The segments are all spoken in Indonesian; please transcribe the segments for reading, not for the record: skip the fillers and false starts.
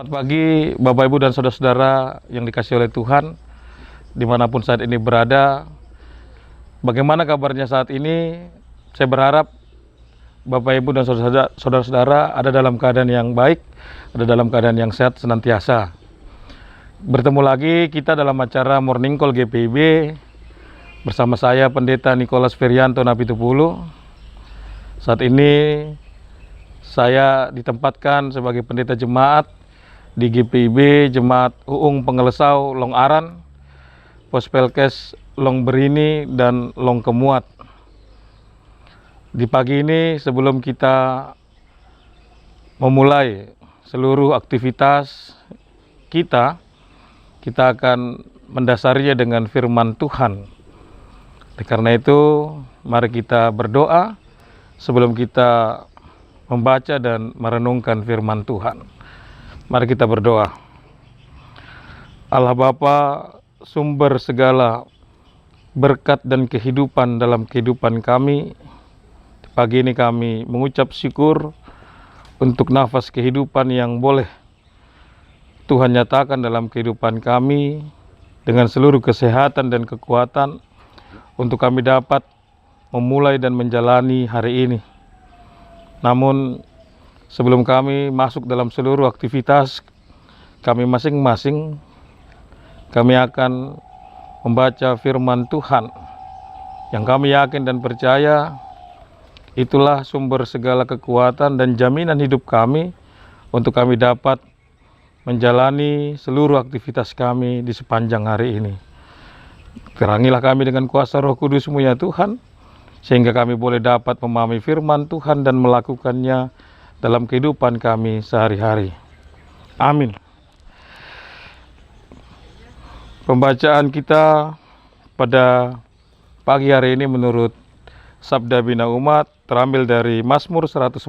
Selamat pagi Bapak Ibu dan Saudara-saudara yang dikasihi oleh Tuhan dimanapun saat ini berada. Bagaimana kabarnya saat ini? Saya berharap Bapak Ibu dan saudara-saudara ada dalam keadaan yang baik, ada dalam keadaan yang sehat senantiasa. Bertemu lagi kita dalam acara Morning Call GPIB bersama saya Pendeta Nikolas Ferianto Napitupulu. Saat ini saya ditempatkan sebagai pendeta jemaat di GPIB Jemaat Uung Pengelesau Long Aran, Pospelkes Long Berini dan Long Kemuat. Di pagi ini sebelum kita memulai seluruh aktivitas kita akan mendasarinya dengan firman Tuhan. Karena itu mari kita berdoa sebelum kita membaca dan merenungkan firman Tuhan. Mari kita berdoa. Allah Bapa, sumber segala berkat dan kehidupan dalam kehidupan kami, pagi ini kami mengucap syukur untuk nafas kehidupan yang boleh Tuhan nyatakan dalam kehidupan kami dengan seluruh kesehatan dan kekuatan untuk kami dapat memulai dan menjalani hari ini. Namun sebelum kami masuk dalam seluruh aktivitas kami masing-masing, kami akan membaca firman Tuhan yang kami yakin dan percaya itulah sumber segala kekuatan dan jaminan hidup kami untuk kami dapat menjalani seluruh aktivitas kami di sepanjang hari ini. Terangilah kami dengan kuasa Roh Kudus-Mu ya Tuhan, sehingga kami boleh dapat memahami firman Tuhan dan melakukannya dalam kehidupan kami sehari-hari. Amin. Pembacaan kita pada pagi hari ini menurut Sabda Bina Umat terambil dari Mazmur 104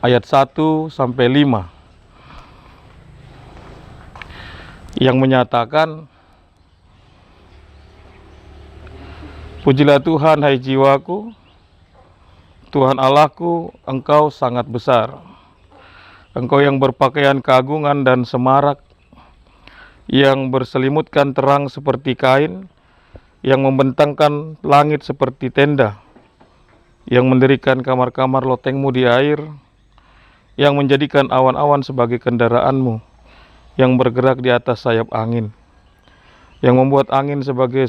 ayat 1 sampai 5 yang menyatakan, pujilah Tuhan hai jiwaku, Tuhan Allahku, Engkau sangat besar. Engkau yang berpakaian keagungan dan semarak, yang berselimutkan terang seperti kain, yang membentangkan langit seperti tenda, yang mendirikan kamar-kamar loteng-Mu di air, yang menjadikan awan-awan sebagai kendaraan-Mu, yang bergerak di atas sayap angin, yang membuat angin sebagai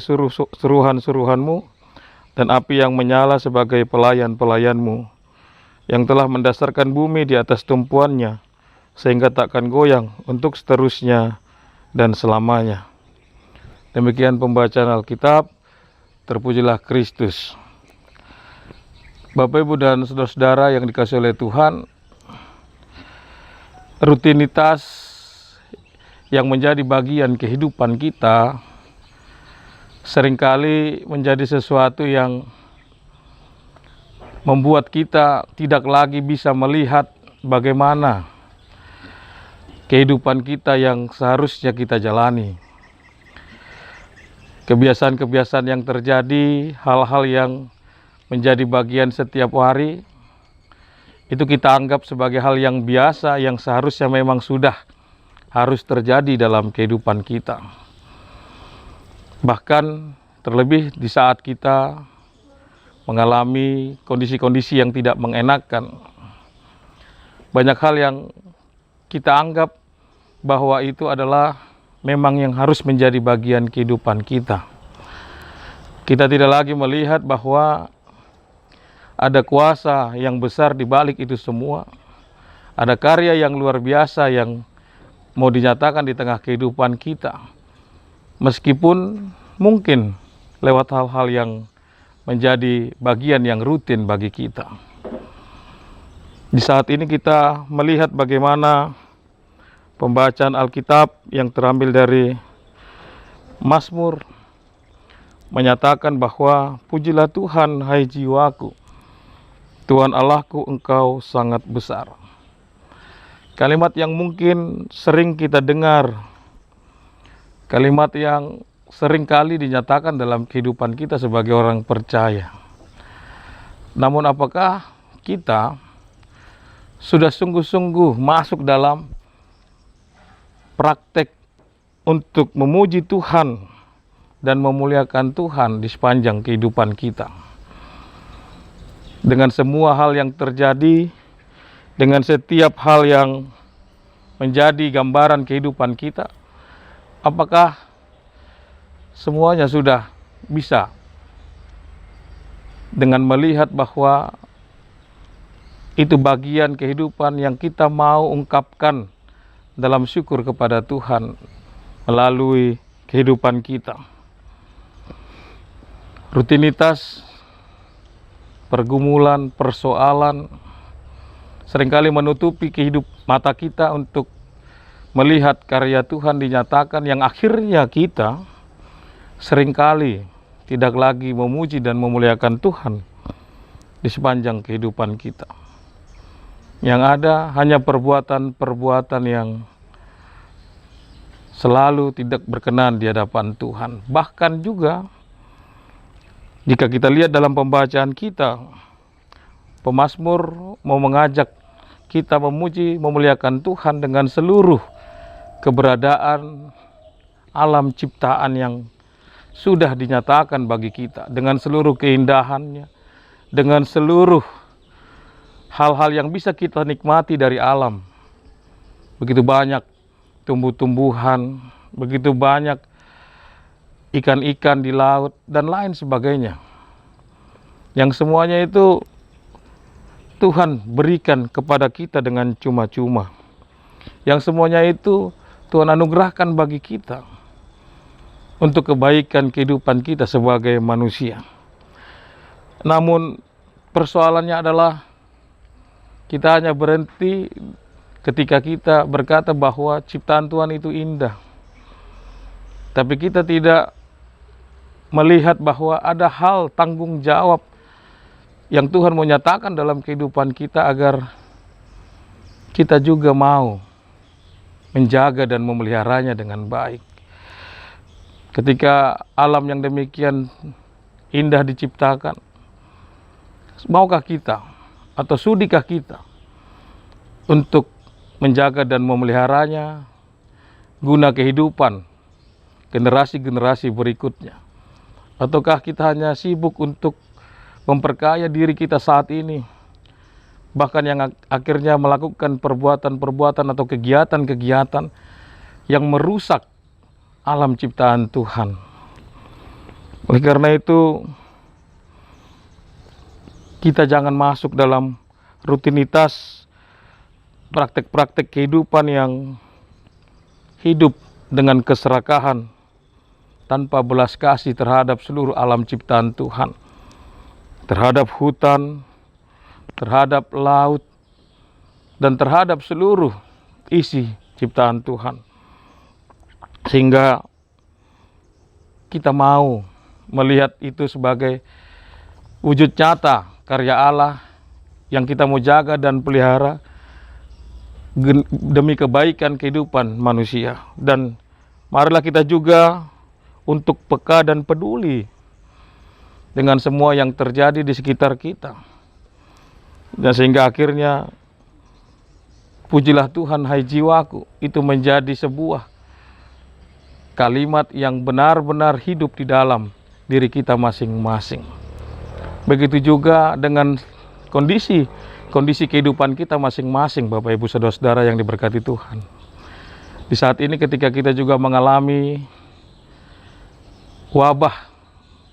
suruhan-suruhan-Mu, dan api yang menyala sebagai pelayan-pelayan-Mu, yang telah mendasarkan bumi di atas tumpuannya, sehingga takkan goyang untuk seterusnya dan selamanya. Demikian pembacaan Alkitab. Terpujilah Kristus. Bapak, Ibu, dan saudara-saudara yang dikasihi oleh Tuhan, rutinitas yang menjadi bagian kehidupan kita seringkali menjadi sesuatu yang membuat kita tidak lagi bisa melihat bagaimana kehidupan kita yang seharusnya kita jalani. Kebiasaan-kebiasaan yang terjadi, hal-hal yang menjadi bagian setiap hari, itu kita anggap sebagai hal yang biasa, yang seharusnya memang sudah harus terjadi dalam kehidupan kita. Bahkan terlebih di saat kita mengalami kondisi-kondisi yang tidak mengenakan, banyak hal yang kita anggap bahwa itu adalah memang yang harus menjadi bagian kehidupan kita. Kita tidak lagi melihat bahwa ada kuasa yang besar di balik itu semua. Ada karya yang luar biasa yang mau dinyatakan di tengah kehidupan kita. Meskipun mungkin lewat hal-hal yang menjadi bagian yang rutin bagi kita. Di saat ini kita melihat bagaimana pembacaan Alkitab yang terambil dari Mazmur menyatakan bahwa pujilah Tuhan hai jiwaku, Tuhan Allahku, Engkau sangat besar. Kalimat yang mungkin sering kita dengar, kalimat yang sering kali dinyatakan dalam kehidupan kita sebagai orang percaya. Namun apakah kita sudah sungguh-sungguh masuk dalam praktek untuk memuji Tuhan dan memuliakan Tuhan di sepanjang kehidupan kita. Dengan semua hal yang terjadi, dengan setiap hal yang menjadi gambaran kehidupan kita, apakah semuanya sudah bisa dengan melihat bahwa itu bagian kehidupan yang kita mau ungkapkan dalam syukur kepada Tuhan melalui kehidupan kita. Rutinitas, pergumulan, persoalan seringkali menutupi mata kita untuk melihat karya Tuhan dinyatakan, yang akhirnya kita seringkali tidak lagi memuji dan memuliakan Tuhan di sepanjang kehidupan kita. Yang ada hanya perbuatan-perbuatan yang selalu tidak berkenan di hadapan Tuhan. Bahkan juga jika kita lihat dalam pembacaan kita, pemazmur mau mengajak kita memuji, memuliakan Tuhan dengan seluruh keberadaan alam ciptaan yang sudah dinyatakan bagi kita, dengan seluruh keindahannya, dengan seluruh hal-hal yang bisa kita nikmati dari alam. Begitu banyak tumbuh-tumbuhan, begitu banyak ikan-ikan di laut, dan lain sebagainya. Yang semuanya itu Tuhan berikan kepada kita dengan cuma-cuma. Yang semuanya itu Tuhan anugerahkan bagi kita untuk kebaikan kehidupan kita sebagai manusia. Namun persoalannya adalah kita hanya berhenti ketika kita berkata bahwa ciptaan Tuhan itu indah. Tapi kita tidak melihat bahwa ada hal tanggung jawab yang Tuhan mau nyatakan dalam kehidupan kita agar kita juga mau menjaga dan memeliharanya dengan baik. Ketika alam yang demikian indah diciptakan, maukah kita atau sudikah kita untuk menjaga dan memeliharanya guna kehidupan generasi-generasi berikutnya? Ataukah kita hanya sibuk untuk memperkaya diri kita saat ini, bahkan yang akhirnya melakukan perbuatan-perbuatan atau kegiatan-kegiatan yang merusak alam ciptaan Tuhan? Oleh karena itu, kita jangan masuk dalam rutinitas praktek-praktek kehidupan yang hidup dengan keserakahan tanpa belas kasih terhadap seluruh alam ciptaan Tuhan, terhadap hutan, terhadap laut, dan terhadap seluruh isi ciptaan Tuhan. Sehingga kita mau melihat itu sebagai wujud nyata karya Allah yang kita mau jaga dan pelihara demi kebaikan kehidupan manusia. Dan marilah kita juga untuk peka dan peduli dengan semua yang terjadi di sekitar kita. Dan sehingga akhirnya pujilah Tuhan hai jiwaku, itu menjadi sebuah kalimat yang benar-benar hidup di dalam diri kita masing-masing. Begitu juga dengan kondisi kehidupan kita masing-masing, Bapak Ibu Saudara-saudara yang diberkati Tuhan. Di saat ini ketika kita juga mengalami wabah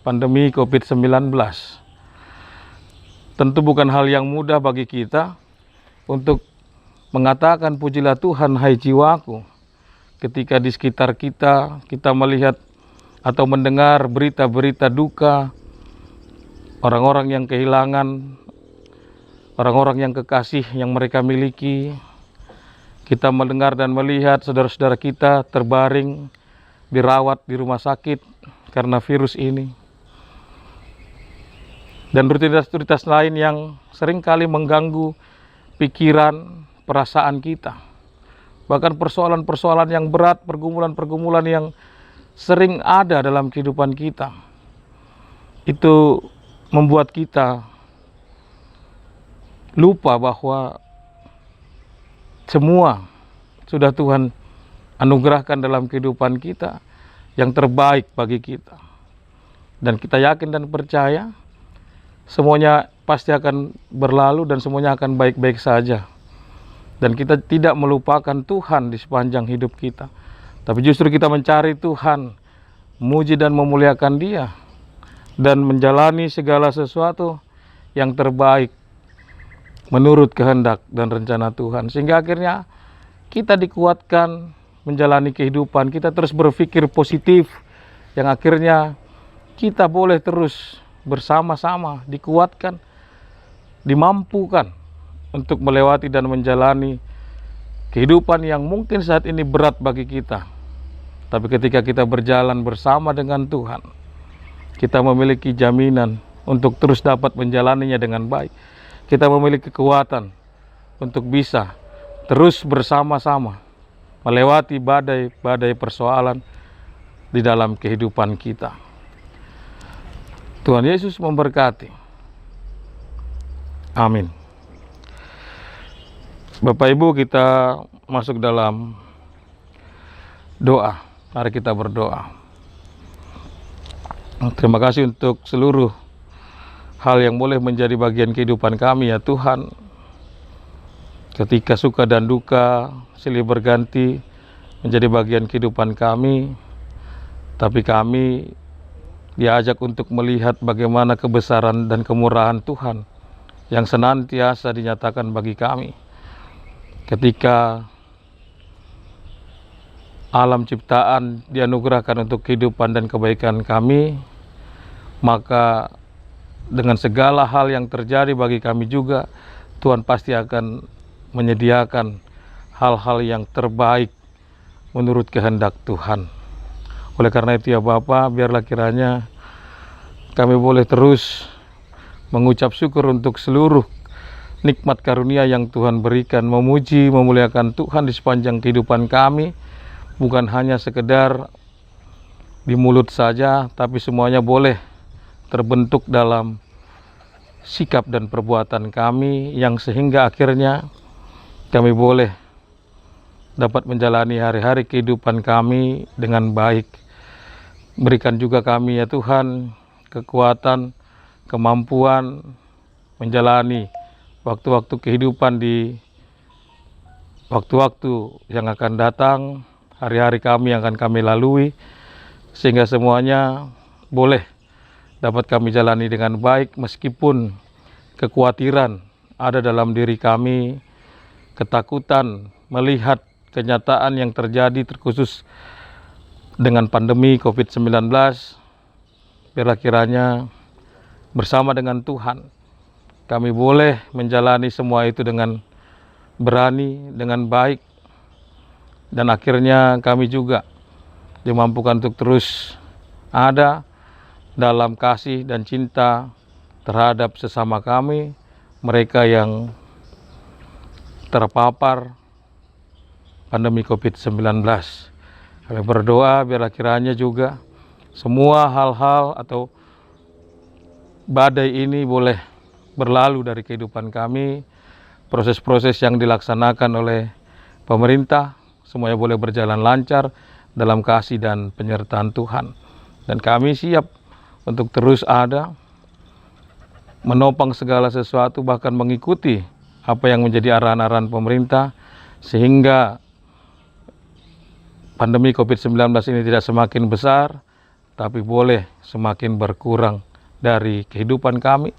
pandemi COVID-19, tentu bukan hal yang mudah bagi kita untuk mengatakan pujilah Tuhan hai jiwaku ketika di sekitar kita melihat atau mendengar berita-berita duka, orang-orang yang kehilangan orang-orang yang kekasih yang mereka miliki. Kita mendengar dan melihat saudara-saudara kita terbaring dirawat di rumah sakit karena virus ini. Dan rutinitas-rutinitas lain yang seringkali mengganggu pikiran, perasaan kita. Bahkan persoalan-persoalan yang berat, pergumulan-pergumulan yang sering ada dalam kehidupan kita. Itu membuat kita lupa bahwa semua sudah Tuhan anugerahkan dalam kehidupan kita yang terbaik bagi kita. Dan kita yakin dan percaya semuanya pasti akan berlalu dan semuanya akan baik-baik saja. Dan kita tidak melupakan Tuhan di sepanjang hidup kita. Tapi justru kita mencari Tuhan, memuji dan memuliakan Dia, dan menjalani segala sesuatu yang terbaik menurut kehendak dan rencana Tuhan. Sehingga akhirnya kita dikuatkan menjalani kehidupan, kita terus berpikir positif, yang akhirnya kita boleh terus bersama-sama dikuatkan, dimampukan untuk melewati dan menjalani kehidupan yang mungkin saat ini berat bagi kita. Tapi ketika kita berjalan bersama dengan Tuhan, kita memiliki jaminan untuk terus dapat menjalaninya dengan baik. Kita memiliki kekuatan untuk bisa terus bersama-sama melewati badai-badai persoalan di dalam kehidupan kita. Tuhan Yesus memberkati. Amin. Bapak Ibu, kita masuk dalam doa. Mari kita berdoa. Terima kasih untuk seluruh hal yang boleh menjadi bagian kehidupan kami ya Tuhan. Ketika suka dan duka silih berganti menjadi bagian kehidupan kami, tapi kami diajak untuk melihat bagaimana kebesaran dan kemurahan Tuhan yang senantiasa dinyatakan bagi kami. Ketika alam ciptaan dianugerahkan untuk kehidupan dan kebaikan kami, maka dengan segala hal yang terjadi bagi kami juga, Tuhan pasti akan menyediakan hal-hal yang terbaik menurut kehendak Tuhan. Oleh karena itu ya Bapa, biarlah kiranya kami boleh terus mengucap syukur untuk seluruh nikmat karunia yang Tuhan berikan, memuji, memuliakan Tuhan di sepanjang kehidupan kami, bukan hanya sekedar di mulut saja, tapi semuanya boleh terbentuk dalam sikap dan perbuatan kami, yang sehingga akhirnya kami boleh dapat menjalani hari-hari kehidupan kami dengan baik. Berikan juga kami ya Tuhan kekuatan, kemampuan menjalani waktu-waktu kehidupan di waktu-waktu yang akan datang, hari-hari kami yang akan kami lalui, sehingga semuanya boleh dapat kami jalani dengan baik, meskipun kekhawatiran ada dalam diri kami, ketakutan melihat kenyataan yang terjadi terkhusus dengan pandemi COVID-19. Biarlah kiranya bersama dengan Tuhan kami boleh menjalani semua itu dengan berani, dengan baik, dan akhirnya kami juga dimampukan untuk terus ada dalam kasih dan cinta terhadap sesama kami, mereka yang terpapar pandemi COVID-19. Kami berdoa biarlah kiranya juga semua hal-hal atau badai ini boleh berlalu dari kehidupan kami. Proses-proses yang dilaksanakan oleh pemerintah semuanya boleh berjalan lancar dalam kasih dan penyertaan Tuhan. Dan kami siap untuk terus ada, menopang segala sesuatu, bahkan mengikuti apa yang menjadi arahan-arahan pemerintah, sehingga pandemi COVID-19 ini tidak semakin besar, tapi boleh semakin berkurang dari kehidupan kami,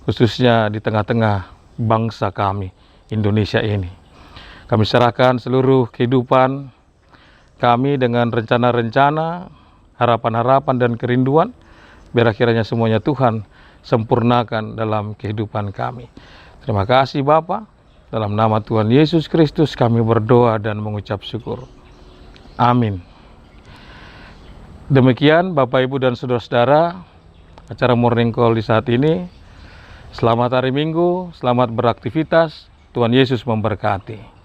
khususnya di tengah-tengah bangsa kami, Indonesia ini. Kami serahkan seluruh kehidupan kami dengan rencana-rencana, harapan-harapan dan kerinduan, biar akhirnya semuanya Tuhan sempurnakan dalam kehidupan kami. Terima kasih Bapa, dalam nama Tuhan Yesus Kristus kami berdoa dan mengucap syukur. Amin. Demikian Bapak Ibu dan saudara-saudara, acara Morning Call di saat ini. Selamat hari Minggu, selamat beraktivitas, Tuhan Yesus memberkati.